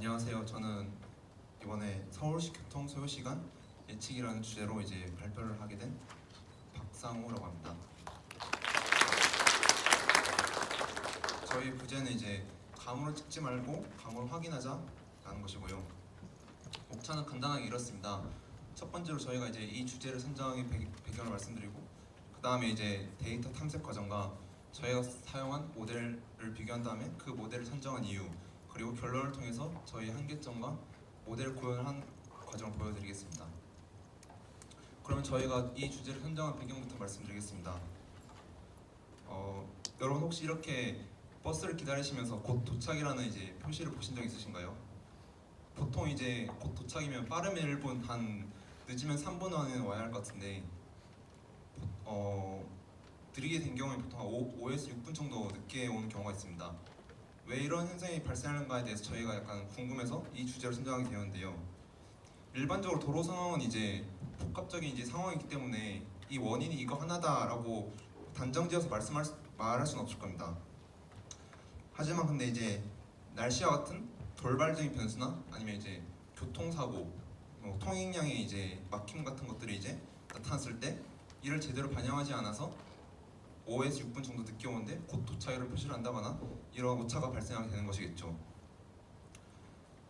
안녕하세요. 저는 이번에 서울시 교통 소요 시간 예측이라는 주제로 이제 발표를 하게 된 박상우라고 합니다. 저희 부제는 이제 감으로 찍지 말고 감으로 확인하자라는 것이고요. 목차는 간단하게 이렇습니다. 첫 번째로 저희가 이제 이 주제를 선정하기 배경을 말씀드리고, 그 다음에 이제 데이터 탐색 과정과 저희가 사용한 모델을 비교한 다음에 그 모델을 선정한 이유, 그리고 결론을 통해서 저희 한계점과 모델 구현을 한 과정을 보여드리겠습니다. 그러면 저희가 이 주제를 선정한 배경부터 말씀드리겠습니다. 여러분 혹시 이렇게 버스를 기다리시면서 곧 도착이라는 이제 표시를 보신 적 있으신가요? 보통 이제 곧 도착이면 빠르면 1분, 늦으면 3분 안에 와야 할 것 같은데 느리게 된 경우에 보통 5에서 6분 정도 늦게 오는 경우가 있습니다. 왜 이런 현상이 발생하는가에 대해서 저희가 약간 궁금해서 이 주제를 선정하게 되었는데요. 일반적으로 도로 상황은 이제 복합적인 이제 상황이기 때문에 이 원인이 이거 하나다라고 단정지어서 말할 수는 없을 겁니다. 하지만 근데 이제 날씨와 같은 돌발적인 변수나 아니면 이제 교통사고, 통행량의 이제 막힘 같은 것들이 이제 나타났을 때 이를 제대로 반영하지 않아서 5에서 6분 정도 늦게 오는데 곧 도착을 표시를 한다거나 이런 오차가 발생하게 되는 것이겠죠.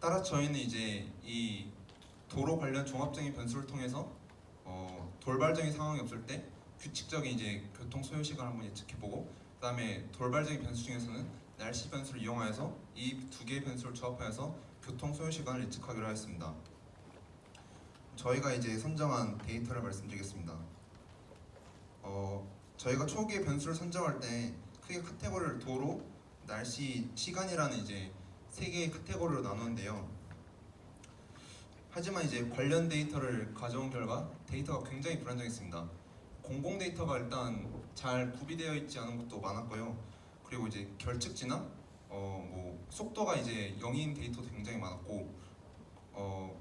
따라서 저희는 이제 이 도로 관련 종합적인 변수를 통해서 돌발적인 상황이 없을 때 규칙적인 이제 교통 소요 시간을 한번 예측해보고, 그 다음에 돌발적인 변수 중에서는 날씨 변수를 이용하여서 이 두 개의 변수를 조합하여서 교통 소요 시간을 예측하기로 하였습니다. 저희가 이제 선정한 데이터를 말씀드리겠습니다. 저희가 초기에 변수를 선정할 때 크게 카테고리를 도로, 날씨, 시간이라는 이제 세 개의 카테고리로 나누는데요. 하지만 이제 관련 데이터를 가져온 결과 데이터가 굉장히 불안정했습니다. 공공 데이터가 일단 잘 구비되어 있지 않은 것도 많았고요. 그리고 이제 결측지나 속도가 이제 0인 데이터도 굉장히 많았고,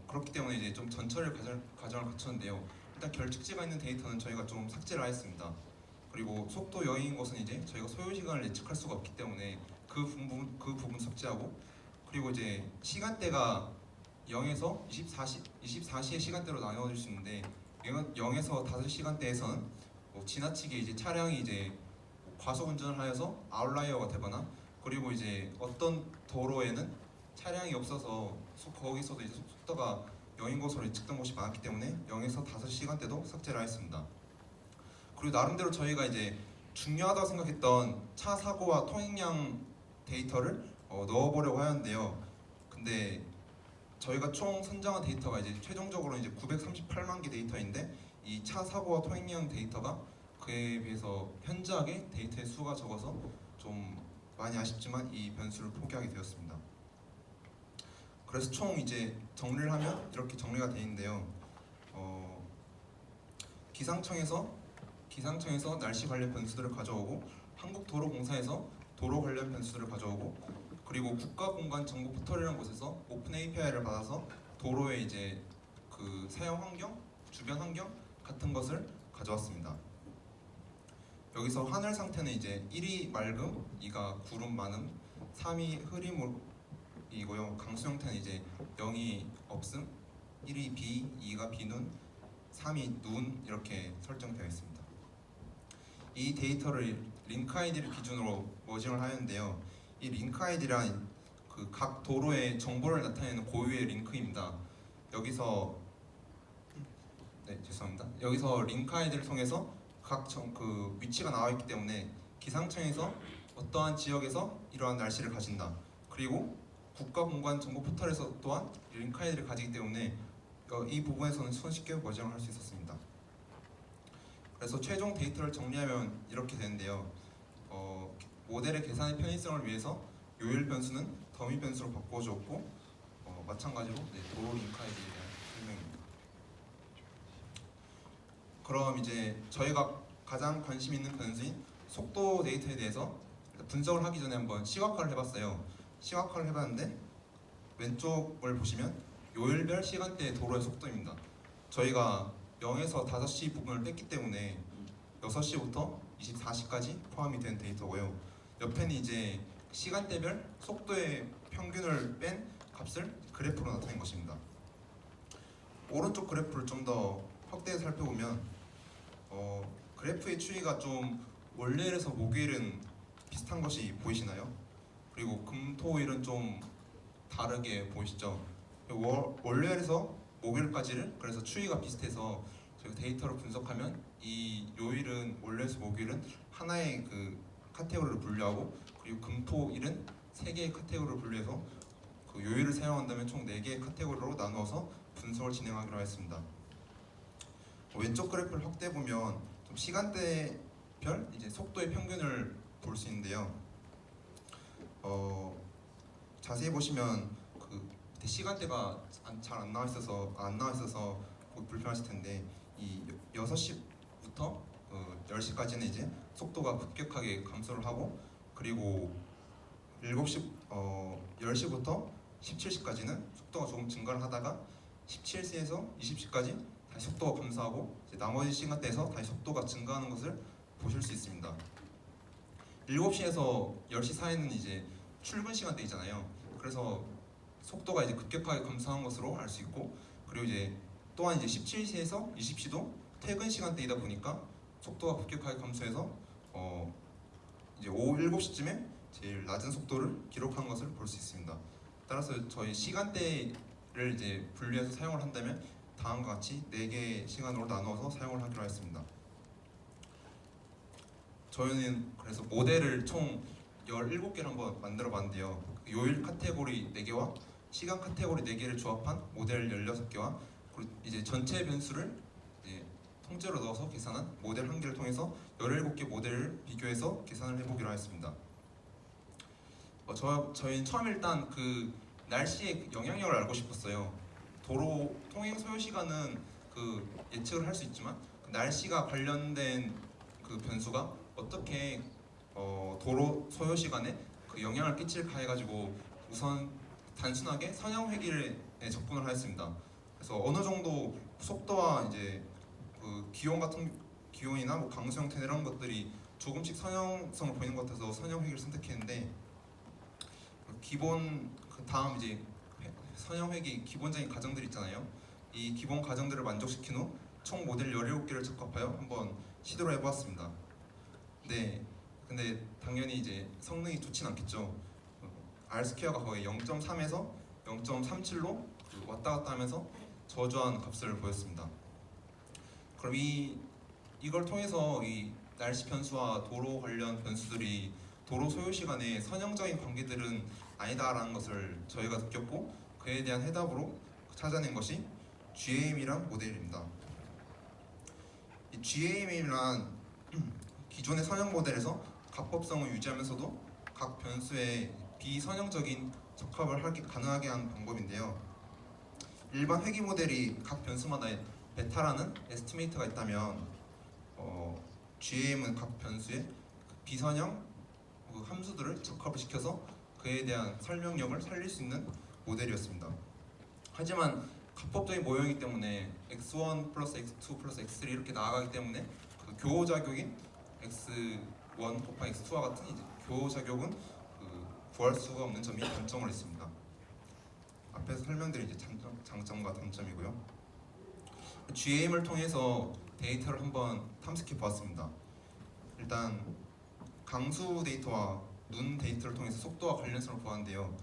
그렇기 때문에 이제 좀 전처리 과정을 거쳤는데요. 일단 결측지가 있는 데이터는 저희가 좀 삭제를 하였습니다. 그리고 속도 0인 것은 이제 저희가 소요 시간을 예측할 수가 없기 때문에 그 부분 삭제하고, 그리고 이제 시간대가 0에서 24시의 시간대로 나누어질 수 있는데 0에서 5시간대에서는 지나치게 이제 차량이 이제 과속 운전을 하여서 아웃라이어가 되거나, 그리고 이제 어떤 도로에는 차량이 없어서 거기서도 이제 속도가 0인 것으로 예측된 곳이 많았기 때문에 0에서 5시간대도 삭제를 하였습니다. 그리고 나름대로 저희가 이제 중요하다고 생각했던 차 사고와 통행량 데이터를 넣어보려고 하였는데요. 근데 저희가 총 선정한 데이터가 이제 최종적으로 이제 938만 개 데이터인데 이 차 사고와 통행량 데이터가 그에 비해서 현저하게 데이터의 수가 적어서 좀 많이 아쉽지만 이 변수를 포기하게 되었습니다. 그래서 총 이제 정리를 하면 이렇게 정리가 되어 있는데요. 기상청에서 날씨 관련 변수들을 가져오고, 한국도로공사에서 도로 관련 변수들을 가져오고, 그리고 국가공간정보 포털이라는 곳에서 오픈 API를 받아서 도로의 이제 그 사용 환경, 주변 환경 같은 것을 가져왔습니다. 여기서 하늘 상태는 이제 1이 맑음, 2가 구름 많음, 3이 흐림이고요. 강수 형태는 이제 0이 없음, 1이 비, 2가 비눈, 3이 눈 이렇게 설정되어 있습니다. 이 데이터를 링크 아이디를 기준으로 머징을 하였는데요. 이 링크 아이디란 그 각 도로의 정보를 나타내는 고유의 링크입니다. 여기서 링크 아이디를 통해서 그 위치가 나와 있기 때문에 기상청에서 어떠한 지역에서 이러한 날씨를 가진다. 그리고 국가공간정보 포털에서 또한 링크 아이디를 가지기 때문에 이 부분에서는 손쉽게 머징을 할 수 있었습니다. 그래서 최종 데이터를 정리하면 이렇게 되는데요. 모델의 계산의 편의성을 위해서 요일 변수는 더미 변수로 바꿔주었고, 마찬가지로 도로 링크 아이디에 대한 설명입니다. 그럼 이제 저희가 가장 관심 있는 변수인 속도 데이터에 대해서 분석을 하기 전에 한번 시각화를 해봤어요. 시각화를 해봤는데 왼쪽을 보시면 요일별 시간대의 도로의 속도입니다. 저희가 0에서 5시 부분을 뺐기 때문에 6시부터 24시까지 포함이 된 데이터고요. 옆에는 이제 시간대별 속도의 평균을 뺀 값을 그래프로 나타낸 것입니다. 오른쪽 그래프를 좀 더 확대해서 살펴보면 그래프의 추이가 좀 월요일에서 목요일은 비슷한 것이 보이시나요? 그리고 금, 토, 일은 좀 다르게 보이시죠? 월요일에서 목요일까지를 그래서 추이가 비슷해서 저희가 데이터를 분석하면 이 요일은 월요일에서 목요일은 하나의 그 카테고리를 분류하고 그리고 금, 토, 일은 세 개의 카테고리를 분류해서 그 요일을 사용한다면 총 4개의 카테고리로 나누어서 분석을 진행하기로 했습니다. 왼쪽 그래프를 확대해 보면 좀 시간대별 이제 속도의 평균을 볼 수 있는데요. 자세히 보시면 그 밑에 시간대가 잘 안 나와 있어서 보기 불편하실 텐데 이 6시부터 10시까지는 이제 속도가 급격하게 감소를 하고 그리고 10시부터 17시까지는 속도가 조금 증가를 하다가 17시에서 20시까지 다시 속도가 감소하고 이제 나머지 시간대에서 다시 속도가 증가하는 것을 보실 수 있습니다. 7시에서 10시 사이는 이제 출근 시간대이잖아요. 그래서 속도가 이제 급격하게 감소한 것으로 알 수 있고 그리고 이제 또한 이제 17시에서 20시도 퇴근 시간대이다 보니까 속도가 급격하게 감소해서 이제 오후 7시쯤에 제일 낮은 속도를 기록한 것을 볼 수 있습니다. 따라서 저희 시간대를 이제 분류해서 사용을 한다면 다음과 같이 4개의 시간으로 나누어서 사용을 하기로 했습니다. 저희는 그래서 모델을 총 17개를 한번 만들어 봤는데요. 요일 카테고리 4개와 시간 카테고리 4개를 조합한 모델 16개와 그리고 이제 전체 변수를 이제 통째로 넣어서 계산한 모델 1개를 통해서 17개 모델을 비교해서 계산을 해보기로 했습니다. 저희는 처음 일단 그 날씨의 그 영향력을 알고 싶었어요. 도로 통행 소요 시간은 그 예측을 할 수 있지만 그 날씨가 관련된 그 변수가 어떻게 도로 소요 시간에 그 영향을 끼칠까 해가지고 우선 단순하게 선형 회기에 접근을 하였습니다. 그래서 어느 정도 속도와 이제 그 기온이나 뭐 강수 형태 이런 것들이 조금씩 선형성을 보이는 것 같아서 선형 회기를 선택했는데 기본 그 다음 이제 선형 회기 기본적인 가정들 있잖아요. 이 기본 가정들을 만족시킨 후 총 모델 17개를 적합하여 한번 시도를 해보았습니다. 네, 근데 당연히 이제 성능이 좋진 않겠죠. R 스퀘어가 거의 0.3에서 0.37로 왔다 갔다 하면서 저조한 값을 보였습니다. 그럼 이걸 통해서 이 날씨 변수와 도로 관련 변수들이 도로 소요 시간에 선형적인 관계들은 아니다라는 것을 저희가 느꼈고 그에 대한 해답으로 찾아낸 것이 GAM이란 모델입니다. 이 GAM이란 기존의 선형 모델에서 가법성을 유지하면서도 각 변수의 비선형적인 적합을 가능하게 하는 방법인데요. 일반 회귀 모델이 각 변수마다 베타라는 에스티메이터가 있다면 GAM은 각 변수의 비선형 함수들을 적합을 시켜서 그에 대한 설명력을 살릴 수 있는 모델이었습니다. 하지만 가법적인 모형이기 때문에 x1 플러스 x2 플러스 x3 이렇게 나아가기 때문에 그 교호작용인 x1 곱하기 x2와 같은 이제 교호작용은 구할 수가 없는 점이 단점을 했습니다. 앞에서 설명드린 이제 장점과 단점이고요. GAM을 통해서 데이터를 한번 탐색해 보았습니다. 일단 강수 데이터와 눈 데이터를 통해서 속도와 관련성을 보았는데요.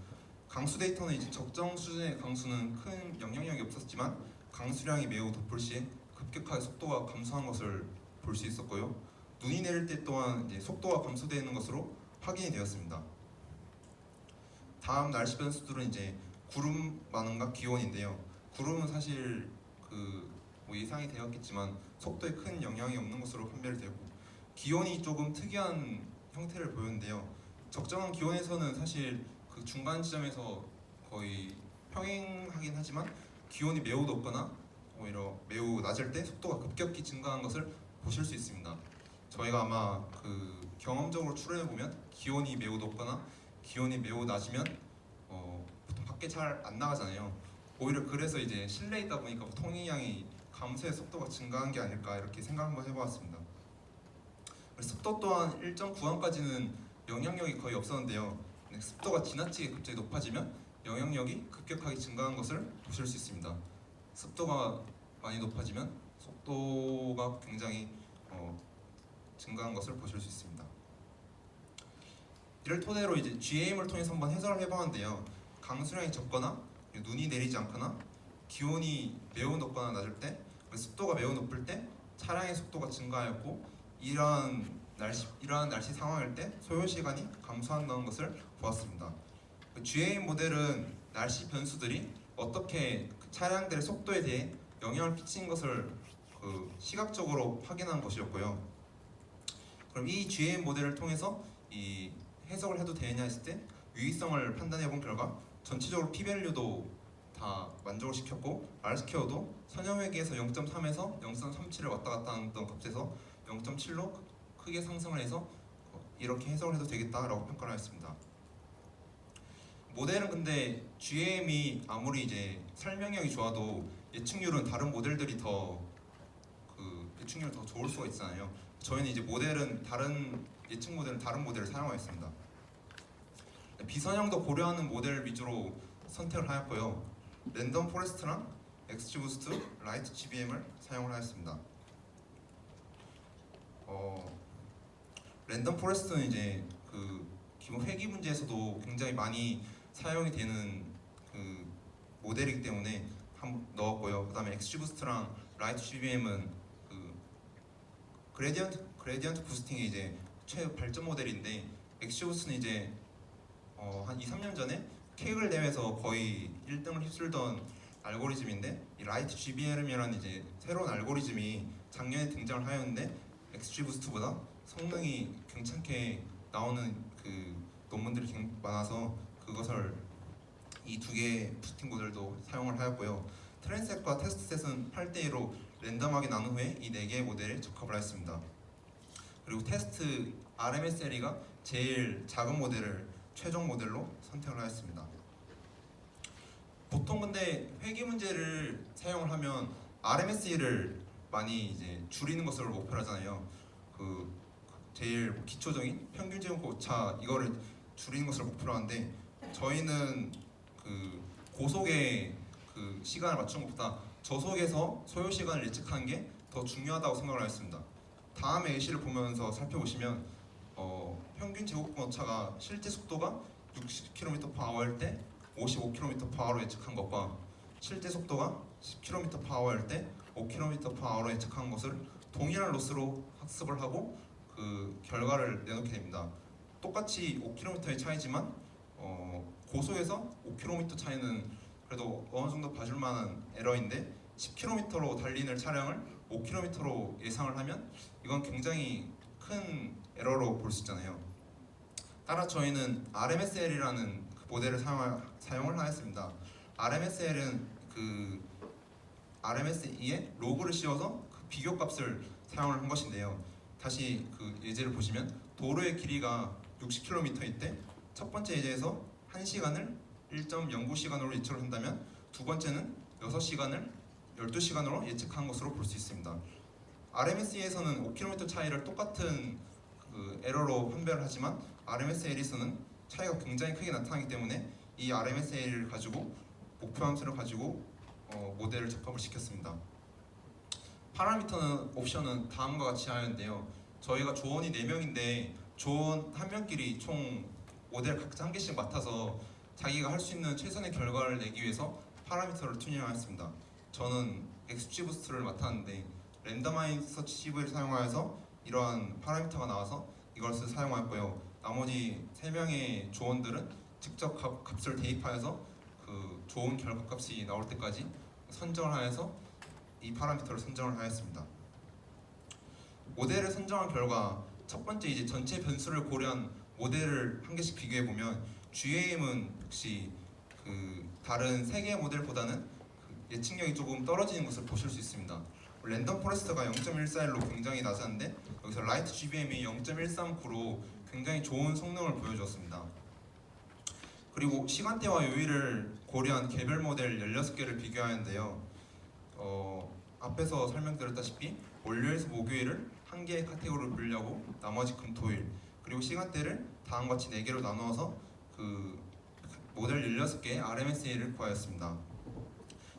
강수 데이터는 이제 적정 수준의 강수는 큰 영향력이 없었지만 강수량이 매우 돋볼 시에 급격하게 속도가 감소한 것을 볼 수 있었고요. 눈이 내릴 때 또한 이제 속도가 감소되는 것으로 확인이 되었습니다. 다음 날씨 변수들은 이제 구름 많음과 기온인데요. 구름은 사실 뭐 예상이 되었겠지만 속도에 큰 영향이 없는 것으로 판별되고 기온이 조금 특이한 형태를 보였는데요. 적정한 기온에서는 사실 그 중간 지점에서 거의 평행하긴 하지만 기온이 매우 높거나 오히려 매우 낮을 때 속도가 급격히 증가한 것을 보실 수 있습니다. 저희가 아마 그 경험적으로 추론해 보면 기온이 매우 높거나 기온이 매우 낮으면 보통 밖에 잘 안 나가잖아요. 오히려 그래서 이제 실내에 있다 보니까 통행량이 감소해 속도가 증가한 게 아닐까 이렇게 생각 한번 해보았습니다. 습도 또한 일정 구간까지는 영향력이 거의 없었는데요. 습도가 지나치게 갑자기 높아지면 영향력이 급격하게 증가한 것을 보실 수 있습니다. 습도가 많이 높아지면 속도가 굉장히 증가한 것을 보실 수 있습니다. 이를 토대로 이제 GAM을 통해서 한번 해설을 해보았는데요. 강수량이 적거나 눈이 내리지 않거나 기온이 매우 높거나 낮을 때, 습도가 매우 높을 때 차량의 속도가 증가하였고, 이러한 날씨 상황일 때 소요 시간이 감소한다는 것을 보았습니다. GAM 모델은 날씨 변수들이 어떻게 차량들의 속도에 대해 영향을 끼친 것을 시각적으로 확인한 것이었고요. 그럼 이 GAM 모델을 통해서 이 해석을 해도 되느냐 했을 때 유의성을 판단해 본 결과 전체적으로 P-밸류도 다 만족을 시켰고 R스퀘어도 선형회계에서 0.3에서 0.37을 왔다 갔다 하는 값에서 0.7로 크게 상승을 해서 이렇게 해석을 해도 되겠다라고 평가를 했습니다. 모델은 근데 GM이 아무리 이제 설명력이 좋아도 예측률은 다른 모델들이 예측률이 더 좋을 수가 있잖아요. 저희는 이제 예측 모델은 다른 모델을 사용하였습니다. 비선형도 고려하는 모델 위주로 선택을 하였고요. 랜덤 포레스트랑 XGBoost, 라이트 GBM을 사용을 하였습니다. 랜덤 포레스트는 이제 기본 회귀 문제에서도 굉장히 많이 사용이 되는 모델이기 때문에 한번 넣었고요. 그다음에 XGBoost랑 라이트 GBM은 그레디언트 부스팅의 이제 최 발전 모델인데, XGBoost는 이제 한 2, 3년 전에 케이글 대회에서 거의 1등을 휩쓸던 알고리즘인데, 이 라이트 GBM이라는 이제 새로운 알고리즘이 작년에 등장을 하였는데 XGBoost보다 성능이 괜찮게 나오는 논문들이 많아서 그것을 이 두 개의 부스팅 모델도 사용을 하였고요. 트렌셋과 테스트셋은 8대1로 랜덤하게 나눈 후에 이 4개의 모델에 적합을 하였습니다. 그리고 테스트 RMSLE가 제일 작은 모델을 최종 모델로 선택을 하였습니다. 보통 근데 회귀 문제를 사용을 하면 RMSE를 많이 이제 줄이는 것을 목표로 하잖아요. 제일 기초적인 평균 제곱 오차 이거를 줄이는 것을 목표로 하는데, 저희는 고속의 시간을 맞춘 것보다 저속에서 소요 시간을 예측하는 게 더 중요하다고 생각을 하였습니다. 다음 예시를 보면서 살펴보시면 평균 제곱분 오차가 실제 속도가 60km/h일 때 55km/h로 예측한 것과 실제 속도가 10km/h일 때 5km/h로 예측한 것을 동일한 로스로 학습을 하고 결과를 내놓게 됩니다. 똑같이 5km의 차이지만 고속에서 5km 차이는 그래도 어느 정도 봐줄 만한 에러인데, 10km로 달리는 차량을 5km로 예상을 하면 이건 굉장히 큰 에러로 볼 수 있잖아요. 따라 저희는 RMSL이라는 모델을 사용을 하였습니다. RMSL은 RMSE에 로그를 씌워서 비교값을 사용을 한 것인데요. 다시 예제를 보시면 도로의 길이가 60km일 때 첫 번째 예제에서 1시간을 1.09시간으로 예측을 한다면 두 번째는 6시간을 12시간으로 예측한 것으로 볼 수 있습니다. RMSE에서는 5km 차이를 똑같은 에러로 판별을 하지만 RMSL에서는 차이가 굉장히 크게 나타나기 때문에 이 RMSL을 가지고 목표 함수를 가지고 모델을 적합을 시켰습니다. 파라미터는 옵션은 다음과 같이 하였는데요. 저희가 조원이 4명인데 조원 한 명끼리 총 모델 각자 한 개씩 맡아서 자기가 할 수 있는 최선의 결과를 내기 위해서 파라미터를 튜닝하였습니다. 저는 XGBoost를 맡았는데 랜덤하이즈 서치 CV를 사용하여서 이러한 파라미터가 나와서 이것을 사용하였고요. 나머지 3명의 조원들은 직접 값을 대입하여서 좋은 결과값이 나올 때까지 선정을 하여서 이 파라미터를 선정을 하였습니다. 모델을 선정한 결과 첫 번째 이제 전체 변수를 고려한 모델을 한 개씩 비교해 보면 GAM은 역시 다른 3개의 모델보다는 예측력이 조금 떨어지는 것을 보실 수 있습니다. 랜덤 포레스트가 0.141로 굉장히 낮았는데 여기서 라이트 GBM이 0.139로 굉장히 좋은 성능을 보여주었습니다. 그리고 시간대와 요일을 고려한 개별 모델 16개를 비교하였는데요. 앞에서 설명드렸다시피 월요일에서 목요일을 한 개의 카테고리로 분류하고 나머지 금, 토일, 그리고 시간대를 다음과 같이 4개로 나누어서 모델 16개의 RMSA를 구하였습니다.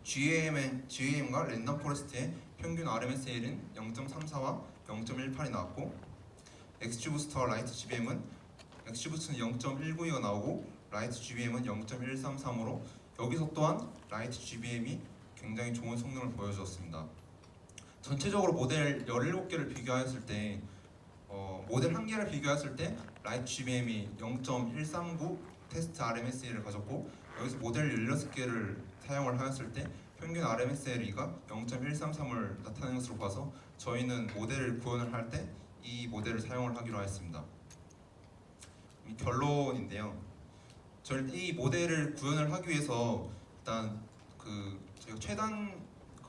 GAM과 랜덤 포레스트의 평균 RMSA는 0.34와 0.18이 나왔고, XGBoost와 라이트 GBM은 XGBoost는 0.192가 나오고 라이트 GBM은 0.133으로 여기서 또한 라이트 GBM이 굉장히 좋은 성능을 보여주었습니다. 전체적으로 모델 17개를 비교하였을 때 모델 1개를 비교했을 때 라이트 GBM이 0.139 테스트 RMSA를 가졌고, 여기서 모델 16개를 사용을 하였을 때 평균 RMSA가 0.133을 나타내는 것으로 봐서 저희는 모델을 구현을 할 때 이 모델을 사용을 하기로 하였습니다. 결론인데요. 저희 이 모델을 구현을 하기 위해서 일단 저희가 최단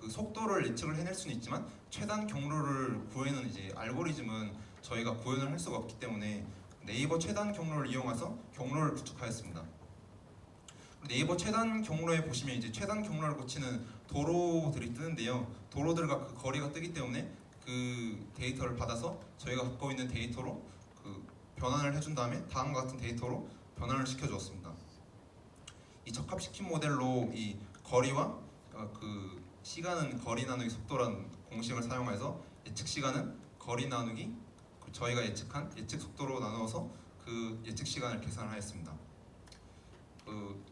속도를 예측을 해낼 수는 있지만 최단 경로를 구하는 이제 알고리즘은 저희가 구현을 할 수가 없기 때문에 네이버 최단 경로를 이용해서 경로를 구축하였습니다. 네이버 최단 경로에 보시면 이제 최단 경로를 고치는 도로들이 뜨는데요. 도로들과 그 거리가 뜨기 때문에 그 데이터를 받아서 저희가 갖고 있는 데이터로 변환을 해준 다음에 다음과 같은 데이터로 변환을 시켜주었습니다. 이 적합시킨 모델로 이 거리와 시간은 거리 나누기 속도라는 공식을 사용해서 예측 시간은 거리 나누기 저희가 예측한 예측 속도로 나누어서 그 예측 시간을 계산하였습니다.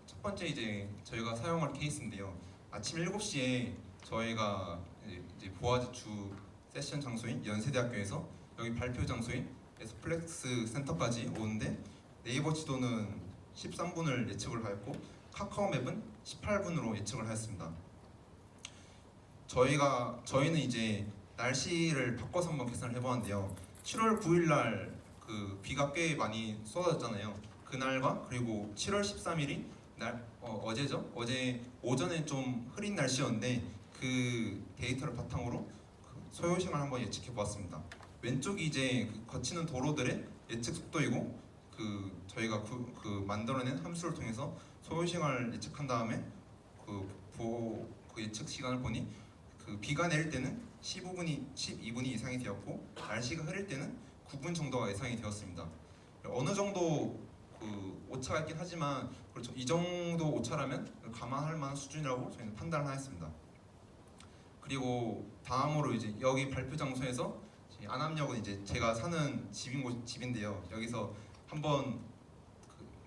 첫 번째 이제 저희가 사용할 케이스인데요. 아침 7시에 저희가 이제 보아즈 주 세션 장소인 연세대학교에서 여기 발표 장소인 에스플렉스 센터까지 오는데 네이버 지도는 13분을 예측을 하였고 카카오맵은 18분으로 예측을 하였습니다. 저희는 이제 날씨를 바꿔서 한번 계산을 해보았는데요. 7월 9일날 비가 꽤 많이 쏟아졌잖아요. 그날과 그리고 7월 13일이 어제죠? 어제 오전에 좀 흐린 날씨였는데 그 데이터를 바탕으로 소요시간을 한번 예측해 보았습니다. 왼쪽이 이제 거치는 도로들의 예측 속도이고 저희가 만들어낸 함수를 통해서 소요시간을 예측한 다음에 그 예측 시간을 보니 비가 내릴 때는 12분이 예상이 되었고 날씨가 흐릴 때는 9분 정도가 예상이 되었습니다. 어느 정도 오차가 있긴 하지만 그렇죠. 이 정도 오차라면 감안할 만한 수준이라고 저희는 판단을 하였습니다. 그리고 다음으로 이제 여기 발표 장소에서 안암역은 이제 제가 사는 집인데요. 여기서 한번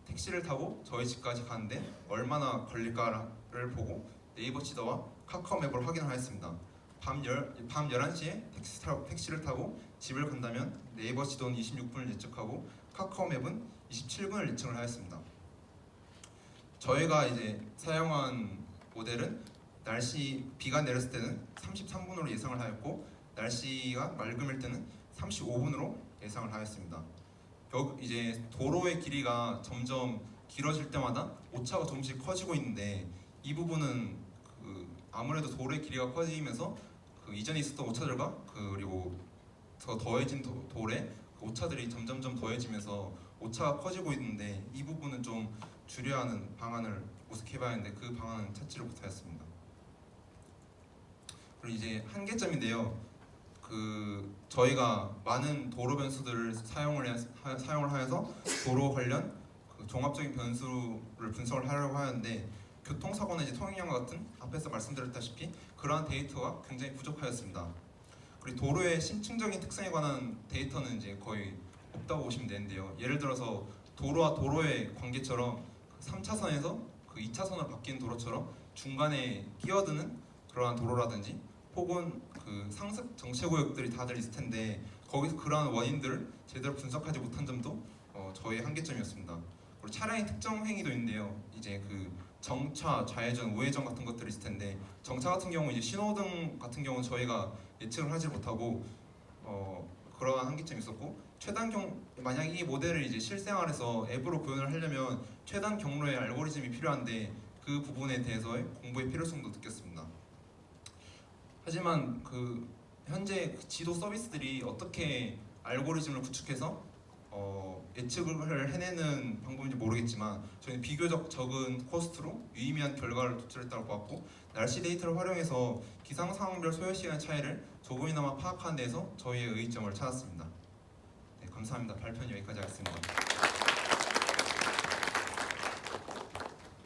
택시를 타고 저희 집까지 가는데 얼마나 걸릴까를 보고 네이버 지도와 카카오맵을 확인하였습니다. 밤 11시에 택시를 타고 집을 간다면 네이버 지도는 26분을 예측하고 카카오맵은 27분을 예측을 하였습니다. 저희가 이제 사용한 모델은 비가 내렸을 때는 33분으로 예상을 하였고 날씨가 맑음일 때는 35분으로 예상을 하였습니다. 이제 도로의 길이가 점점 길어질 때마다 오차가 조금씩 커지고 있는데 이 부분은 아무래도 도로의 길이가 커지면서 이전에 있었던 오차들과 그리고 더 더해진 돌에 오차들이 점점점 더해지면서 오차가 커지고 있는데 이 부분은 좀 줄여야 하는 방안을 모색해봐야 하는데 그 방안은 찾지를 못하였습니다. 그리고 이제 한계점인데요. 저희가 많은 도로 변수들을 사용을 하여서 도로 관련 종합적인 변수를 분석을 하려고 하는데 교통사고나 이제 통행량 같은 앞에서 말씀드렸다시피 그러한 데이터가 굉장히 부족하였습니다. 그리고 도로의 심층적인 특성에 관한 데이터는 이제 거의 없다고 보시면 되는데요. 예를 들어서 도로와 도로의 관계처럼 3차선에서 2차선으로 바뀌는 도로처럼 중간에 끼어드는 그러한 도로라든지 혹은 상습 정체구역들이 다들 있을 텐데 거기서 그러한 원인들을 제대로 분석하지 못한 점도 저희의 한계점이었습니다. 그리고 차량의 특정 행위도 있는데요. 이제 정차, 좌회전, 우회전 같은 것들이 있을 텐데 정차 같은 경우 이제 신호등 같은 경우는 저희가 예측을 하지 못하고 그러한 한계점이 있었고 만약 이 모델을 이제 실생활에서 앱으로 구현을 하려면 최단 경로의 알고리즘이 필요한데 그 부분에 대해서의 공부의 필요성도 느꼈습니다. 하지만 현재 지도 서비스들이 어떻게 알고리즘을 구축해서 예측을 해내는 방법인지 모르겠지만 저희는 비교적 적은 코스트로 유의미한 결과를 도출했다고 보았고 날씨 데이터를 활용해서 기상 상황별 소요 시간 차이를 조금이나마 파악하는 데서 저희의 의의점을 찾았습니다. 네, 감사합니다. 발표는 여기까지 하겠습니다.